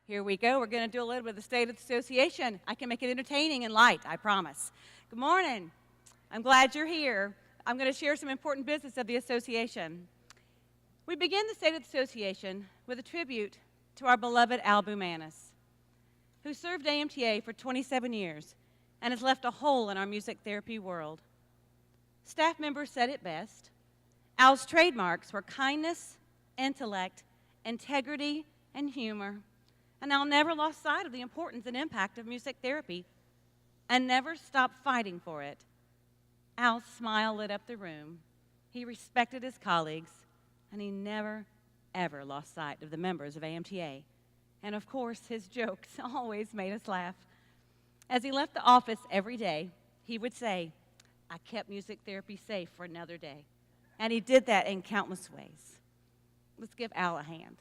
Here we go. We're going to do a little bit of the State of the Association. I can make it entertaining and light, I promise. Good morning. I'm glad you're here. I'm going to share some important business of the association. We begin the State of the Association with a tribute to our beloved Alba Maness, who served AMTA for 27 years and has left a hole in our music therapy world. Staff members said it best. Al's trademarks were kindness, intellect, integrity, and humor. And Al never lost sight of the importance and impact of music therapy and never stopped fighting for it. Al's smile lit up the room. He respected his colleagues, and he never, ever lost sight of the members of AMTA. And of course, his jokes always made us laugh. As he left the office every day, he would say, "I kept music therapy safe for another day." And he did that in countless ways. Let's give Al a hand.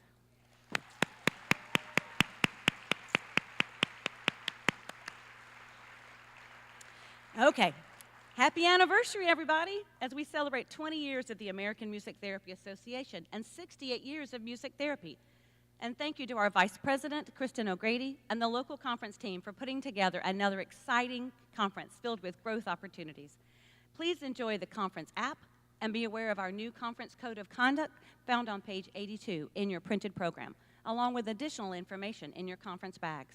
Okay, happy anniversary, everybody, as we celebrate 20 years of the American Music Therapy Association and 68 years of music therapy. And thank you to our Vice President, Kristen O'Grady, and the local conference team for putting together another exciting conference filled with growth opportunities. Please enjoy the conference app and be aware of our new conference code of conduct found on page 82 in your printed program, along with additional information in your conference bags.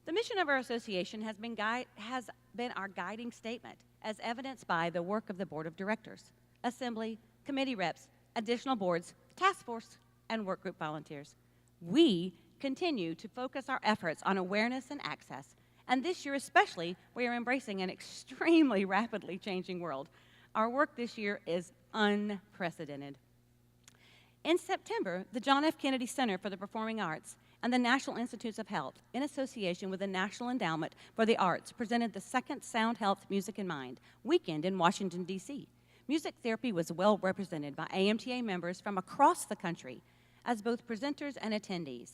The mission of our association has been our guiding statement, as evidenced by the work of the Board of Directors, Assembly, Committee Reps, additional boards, task force, and work group volunteers. We continue to focus our efforts on awareness and access, and this year especially, we are embracing an extremely rapidly changing world. Our work this year is unprecedented. In September, the John F. Kennedy Center for the Performing Arts and the National Institutes of Health, in association with the National Endowment for the Arts, presented the second Sound Health Music in Mind weekend in Washington, D.C. Music therapy was well represented by AMTA members from across the country as both presenters and attendees.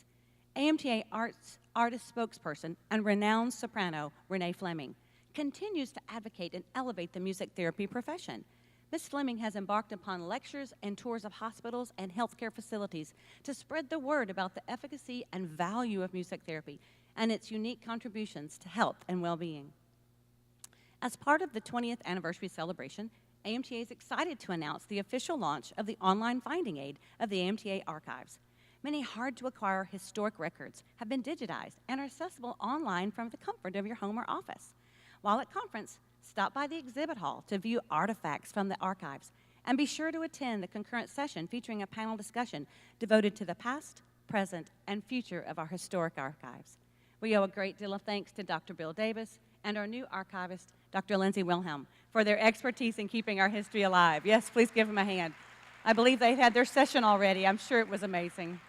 AMTA artist spokesperson and renowned soprano Renee Fleming continues to advocate and elevate the music therapy profession. Ms. Fleming has embarked upon lectures and tours of hospitals and healthcare facilities to spread the word about the efficacy and value of music therapy and its unique contributions to health and well-being. As part of the 20th anniversary celebration, AMTA is excited to announce the official launch of the online finding aid of the MTA Archives. Many hard-to-acquire historic records have been digitized and are accessible online from the comfort of your home or office. While at conference, stop by the exhibit hall to view artifacts from the archives, and be sure to attend the concurrent session featuring a panel discussion devoted to the past, present, and future of our historic archives. We owe a great deal of thanks to Dr. Bill Davis and our new archivist, Dr. Lindsay Wilhelm, for their expertise in keeping our history alive. Yes, please give them a hand. I believe they've had their session already. I'm sure it was amazing.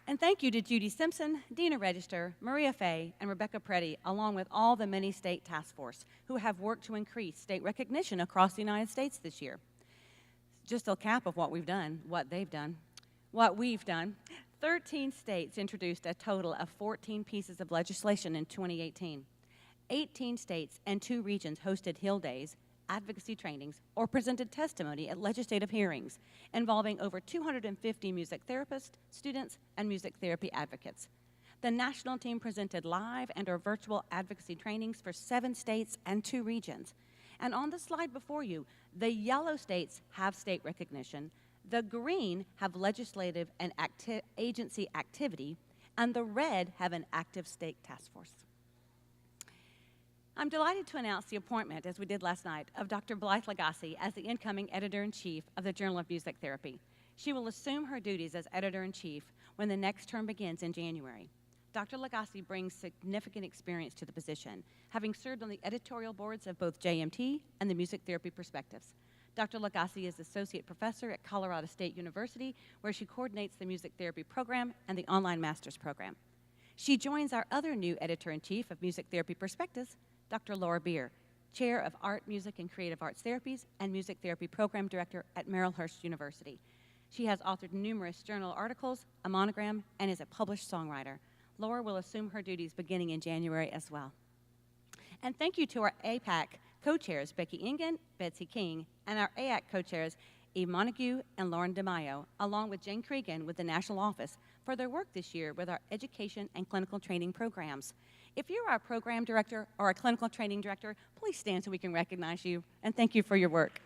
And thank you to Judy Simpson, Dina Register, Maria Fay, and Rebecca Preddy, along with all the many state task force who have worked to increase state recognition across the United States this year. Just a cap of what we've done, what we've done. 13 states introduced a total of 14 pieces of legislation in 2018. 18 states and 2 regions hosted Hill Days, advocacy trainings, or presented testimony at legislative hearings involving over 250 music therapists, students, and music therapy advocates. The national team presented live and/or virtual advocacy trainings for 7 states and 2 regions. And on the slide before you, the yellow states have state recognition, the green have legislative and agency activity, and the red have an active state task force. I'm delighted to announce the appointment, as we did last night, of Dr. Blythe Lagasse as the incoming editor-in-chief of the Journal of Music Therapy. She will assume her duties as editor-in-chief when the next term begins in January. Dr. Lagasse brings significant experience to the position, having served on the editorial boards of both JMT and the Music Therapy Perspectives. Dr. Lagasse is associate professor at Colorado State University, where she coordinates the music therapy program and the online master's program. She joins our other new editor-in-chief of Music Therapy Perspectives, Dr. Laura Beer, Chair of Art, Music, and Creative Arts Therapies and Music Therapy Program Director at Merrillhurst University. She has authored numerous journal articles, a monogram, and is a published songwriter. Laura will assume her duties beginning in January as well. And thank you to our APAC co-chairs, Becky Ingen, Betsy King, and our AAC co-chairs, Eve Montague, and Lauren DeMaio, along with Jane Cregan with the National Office, for their work this year with our education and clinical training programs. If you're our program director or a clinical training director, please stand so we can recognize you, and thank you for your work.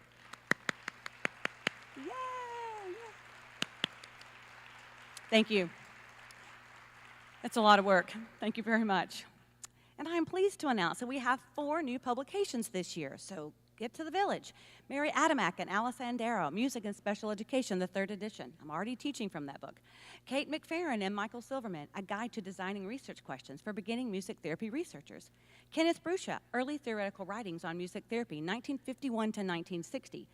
Yay! Thank you. It's a lot of work. Thank you very much. And I am pleased to announce that we have 4 new publications this year, so get to the village. Mary Adamak and Alice Andero, Music and Special Education, the 3rd edition. I'm already teaching from that book. Kate McFerrin and Michael Silverman, A Guide to Designing Research Questions for Beginning Music Therapy Researchers. Kenneth Bruscia, Early Theoretical Writings on Music Therapy, 1951 to 1960,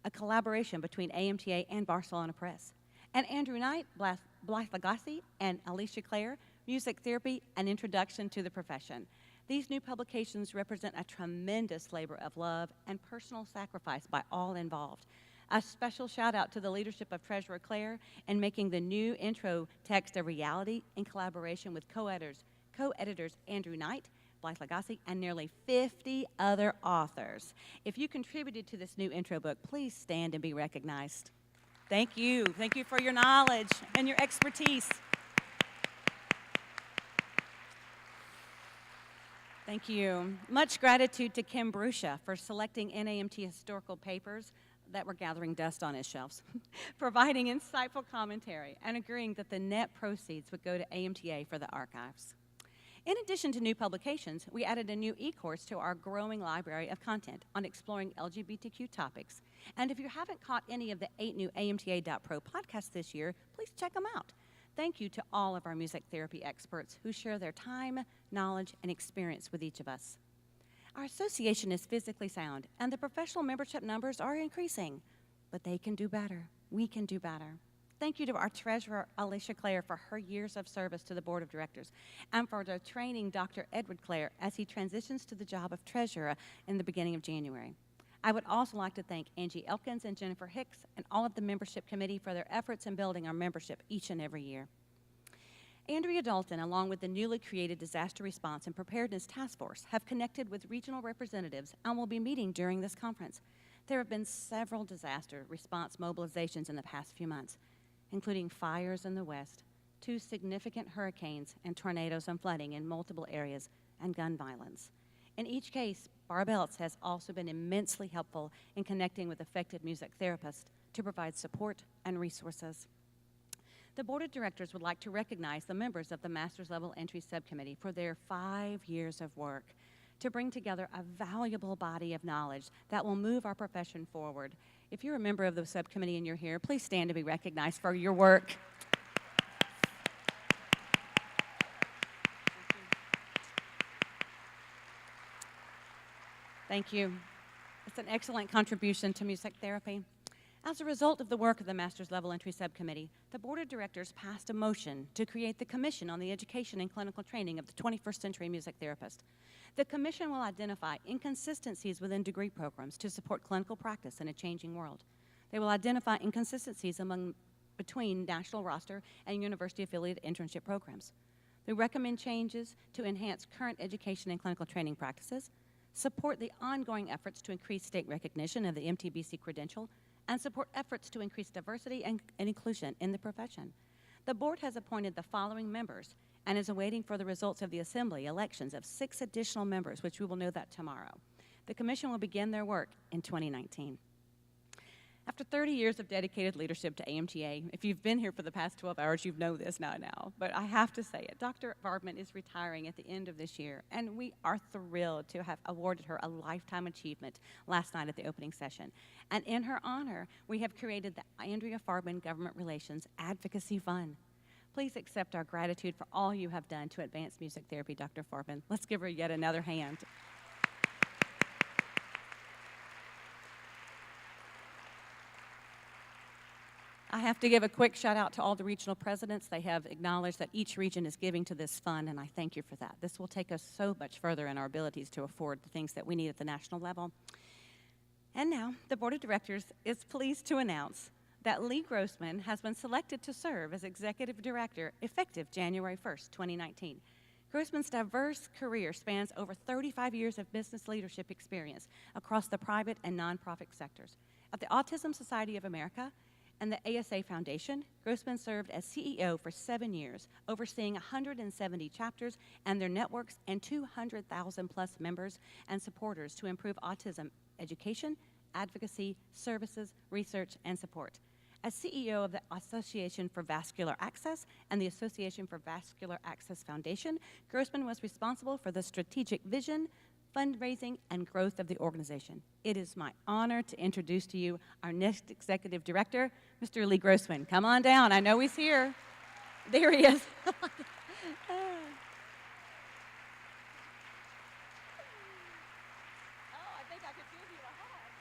a collaboration between AMTA and Barcelona Press. And Andrew Knight, Blythe Lagasse, and Alicia Clare, Music Therapy, An Introduction to the Profession. These new publications represent a tremendous labor of love and personal sacrifice by all involved. A special shout out to the leadership of Treasurer Clare in making the new intro text a reality in collaboration with co-editors Andrew Knight, Blythe Lagasse, and nearly 50 other authors. If you contributed to this new intro book, please stand and be recognized. Thank you. Thank you for your knowledge and your expertise. Thank you. Much gratitude to Kim Bruscia for selecting NAMT historical papers that were gathering dust on his shelves, providing insightful commentary, and agreeing that the net proceeds would go to AMTA for the archives. In addition to new publications, we added a new e-course to our growing library of content on exploring LGBTQ topics. And if you haven't caught any of the 8 new AMTA.pro podcasts this year, please check them out. Thank you to all of our music therapy experts who share their time, knowledge, and experience with each of us. Our association is physically sound, and the professional membership numbers are increasing, but they can do better. We can do better. Thank you to our treasurer, Alicia Clare, for her years of service to the board of directors, and for the training Dr. Edward Clare as he transitions to the job of treasurer in the beginning of January. I would also like to thank Angie Elkins and Jennifer Hicks and all of the membership committee for their efforts in building our membership each and every year. Andrea Dalton, along with the newly created Disaster Response and Preparedness Task Force, have connected with regional representatives and will be meeting during this conference. There have been several disaster response mobilizations in the past few months, including fires in the West, 2 significant hurricanes and tornadoes and flooding in multiple areas, and gun violence. In each case, Barb Eltz has also been immensely helpful in connecting with affected music therapists to provide support and resources. The Board of Directors would like to recognize the members of the Master's Level Entry Subcommittee for their 5 years of work to bring together a valuable body of knowledge that will move our profession forward. If you're a member of the subcommittee and you're here, please stand to be recognized for your work. Thank you. It's an excellent contribution to music therapy. As a result of the work of the Master's Level Entry Subcommittee, the Board of Directors passed a motion to create the Commission on the Education and Clinical Training of the 21st Century Music Therapist. The Commission will identify inconsistencies within degree programs to support clinical practice in a changing world. They will identify inconsistencies between national roster and university-affiliated internship programs. They recommend changes to enhance current education and clinical training practices, support the ongoing efforts to increase state recognition of the MTBC credential, and support efforts to increase diversity and inclusion in the profession. The board has appointed the following members and is awaiting for the results of the assembly elections of 6 additional members, which we will know that tomorrow. The commission will begin their work in 2019. After 30 years of dedicated leadership to AMTA, if you've been here for the past 12 hours, you know this now, but I have to say it. Dr. Farbman is retiring at the end of this year, and we are thrilled to have awarded her a lifetime achievement last night at the opening session. And in her honor, we have created the Andrea Farbman Government Relations Advocacy Fund. Please accept our gratitude for all you have done to advance music therapy, Dr. Farbman. Let's give her yet another hand. I have to give a quick shout out to all the regional presidents. They have acknowledged that each region is giving to this fund, and I thank you for that. This will take us so much further in our abilities to afford the things that we need at the national level. And now, the Board of Directors is pleased to announce that Lee Grossman has been selected to serve as Executive Director effective January 1st, 2019. Grossman's diverse career spans over 35 years of business leadership experience across the private and nonprofit sectors. At the Autism Society of America and the ASA Foundation, Grossman served as CEO for 7 years, overseeing 170 chapters and their networks and 200,000 plus members and supporters to improve autism education, advocacy, services, research, and support. As CEO of the Association for Vascular Access and the Association for Vascular Access Foundation, Grossman was responsible for the strategic vision, fundraising, and growth of the organization. It is my honor to introduce to you our next executive director, Mr. Lee Grossman. Come on down. I know he's here. There he is. Oh, I think I could give you a hug.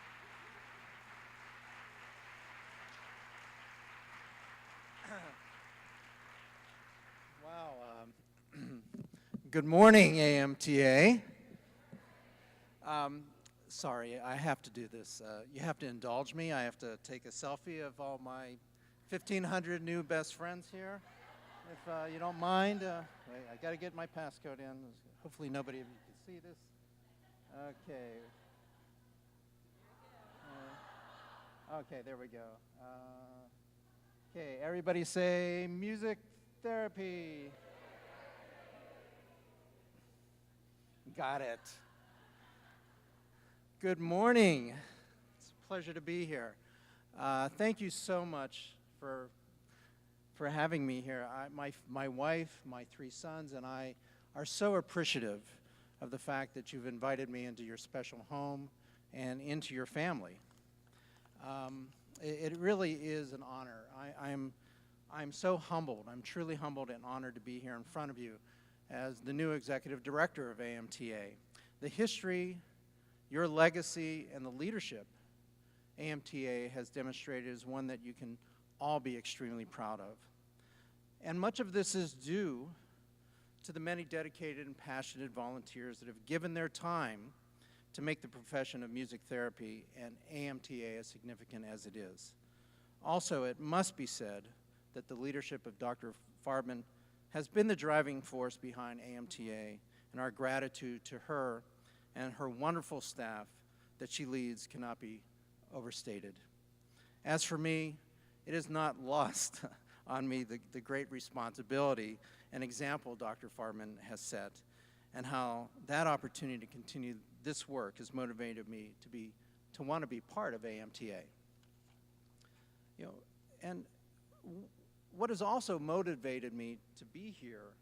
Wow. Good morning, AMTA. Sorry, I have to do this. You have to indulge me. I have to take a selfie of all my 1,500 new best friends here. If you don't mind, wait, I got to get my passcode in. Hopefully nobody of you can see this. Okay. Okay, there we go. Okay, everybody say music therapy. Got it. Good morning. It's a pleasure to be here. Thank you so much for having me here. My wife, my 3 sons, and I are so appreciative of the fact that you've invited me into your special home and into your family. It really is an honor. I'm so humbled. I'm truly humbled and honored to be here in front of you as the new executive director of AMTA. The history, your legacy, and the leadership AMTA has demonstrated is one that you can all be extremely proud of. And much of this is due to the many dedicated and passionate volunteers that have given their time to make the profession of music therapy and AMTA as significant as it is. Also, it must be said that the leadership of Dr. Farbman has been the driving force behind AMTA, and our gratitude to her and her wonderful staff that she leads cannot be overstated. As for me, it is not lost on me the great responsibility and example Dr. Farbman has set, and how that opportunity to continue this work has motivated me to want to be part of AMTA. You know, and what has also motivated me to be here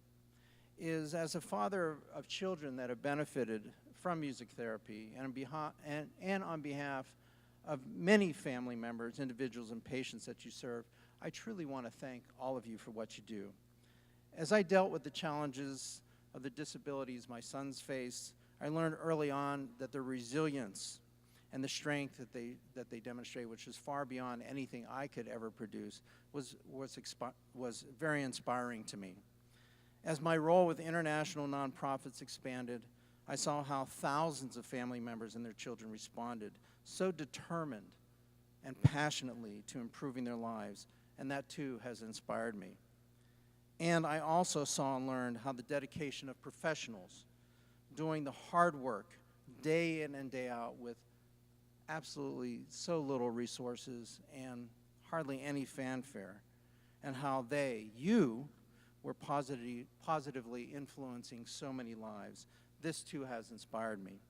is, as a father of children that have benefited from music therapy, and on behalf of many family members, individuals, and patients that you serve, I truly want to thank all of you for what you do. As I dealt with the challenges of the disabilities my sons face, I learned early on that their resilience and the strength that they demonstrate, which is far beyond anything I could ever produce, was very inspiring to me. As my role with international nonprofits expanded, I saw how thousands of family members and their children responded so determined and passionately to improving their lives, and that too has inspired me. And I also saw and learned how the dedication of professionals doing the hard work day in and day out with absolutely so little resources and hardly any fanfare, and how you were positively influencing so many lives. This too has inspired me.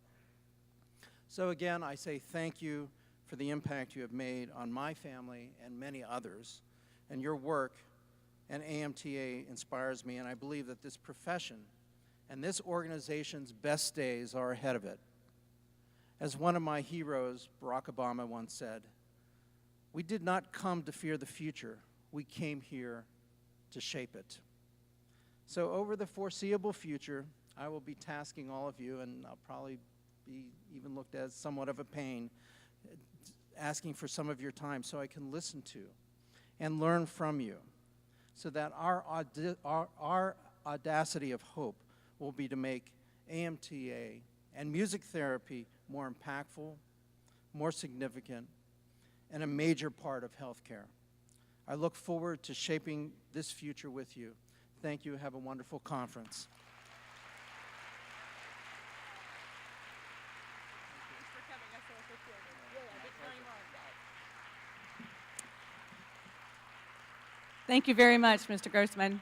So again, I say thank you for the impact you have made on my family and many others, and your work and AMTA inspires me, and I believe that this profession and this organization's best days are ahead of it. As one of my heroes, Barack Obama, once said, "We did not come to fear the future. We came here to shape it." So over the foreseeable future, I will be tasking all of you, and I'll probably be even looked at as somewhat of a pain, asking for some of your time so I can listen to and learn from you, so that our audacity of hope will be to make AMTA and music therapy more impactful, more significant, and a major part of healthcare. I look forward to shaping this future with you. Thank you. Have a wonderful conference. Thanks for coming. I so appreciate it. Yeah, thank you very much. Thank you very much, Mr. Grossman.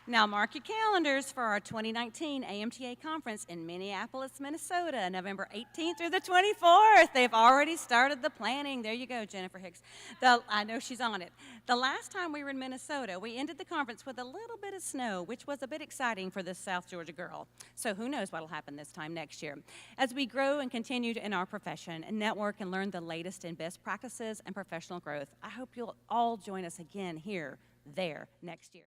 Now mark your calendars for our 2019 AMTA conference in Minneapolis, Minnesota, November 18th through the 24th. They've already started the planning. There you go, Jennifer Hicks. I know she's on it. The last time we were in Minnesota, we ended the conference with a little bit of snow, which was a bit exciting for this South Georgia girl. So who knows what will happen this time next year. As we grow and continue in our profession and network and learn the latest in best practices and professional growth, I hope you'll all join us again here, there, next year.